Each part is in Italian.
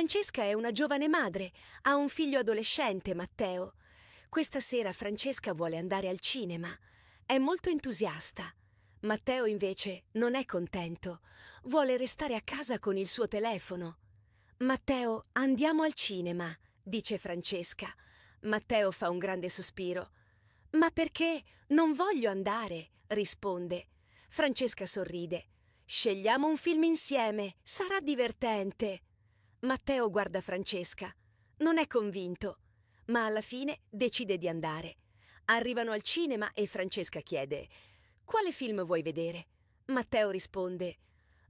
Francesca è una giovane madre, ha un figlio adolescente, Matteo. Questa sera Francesca vuole andare al cinema. È molto entusiasta. Matteo invece non è contento. Vuole restare a casa con il suo telefono. Matteo, andiamo al cinema, dice Francesca. Matteo fa un grande sospiro. Ma perché? Non voglio andare, risponde. Francesca sorride. Scegliamo un film insieme, sarà divertente. Matteo guarda Francesca. Non è convinto, ma alla fine decide di andare. Arrivano al cinema e Francesca chiede: «Quale film vuoi vedere?» Matteo risponde: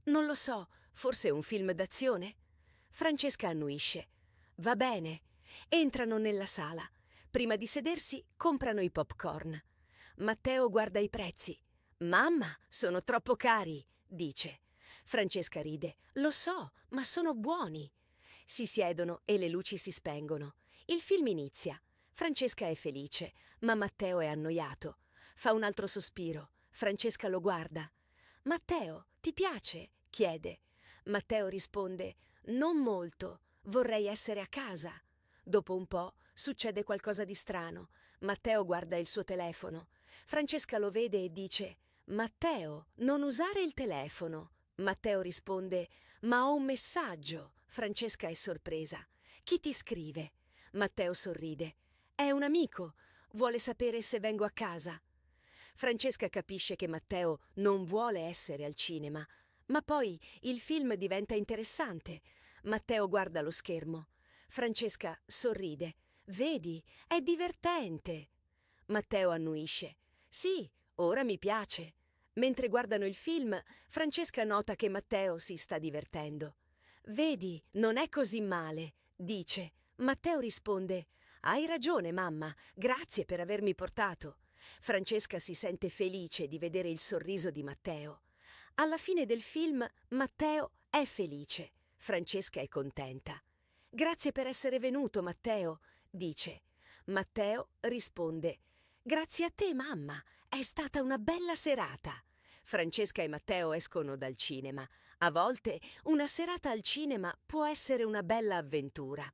«Non lo so, forse un film d'azione?» Francesca annuisce: «Va bene». Entrano nella sala. Prima di sedersi comprano i popcorn. Matteo guarda i prezzi. «Mamma, sono troppo cari», dice. Francesca ride. «Lo so, ma sono buoni». Si siedono e le luci si spengono. Il film inizia. Francesca è felice, ma Matteo è annoiato. Fa un altro sospiro. Francesca lo guarda. «Matteo, ti piace?» chiede. Matteo risponde: «Non molto, vorrei essere a casa». Dopo un po' succede qualcosa di strano. Matteo guarda il suo telefono. Francesca lo vede e dice: «Matteo, non usare il telefono». Matteo risponde: «Ma ho un messaggio». Francesca è sorpresa. «Chi ti scrive?» Matteo sorride. «È un amico. Vuole sapere se vengo a casa». Francesca capisce che Matteo non vuole essere al cinema, ma poi il film diventa interessante. Matteo guarda lo schermo. Francesca sorride. «Vedi, è divertente». Matteo annuisce. «Sì, ora mi piace». Mentre guardano il film, Francesca nota che Matteo si sta divertendo. «Vedi, non è così male», dice. Matteo risponde: «Hai ragione, mamma, grazie per avermi portato». Francesca si sente felice di vedere il sorriso di Matteo. Alla fine del film, Matteo è felice. Francesca è contenta. «Grazie per essere venuto, Matteo», dice. Matteo risponde: «Grazie a te, mamma, è stata una bella serata». Francesca e Matteo escono dal cinema. A volte una serata al cinema può essere una bella avventura.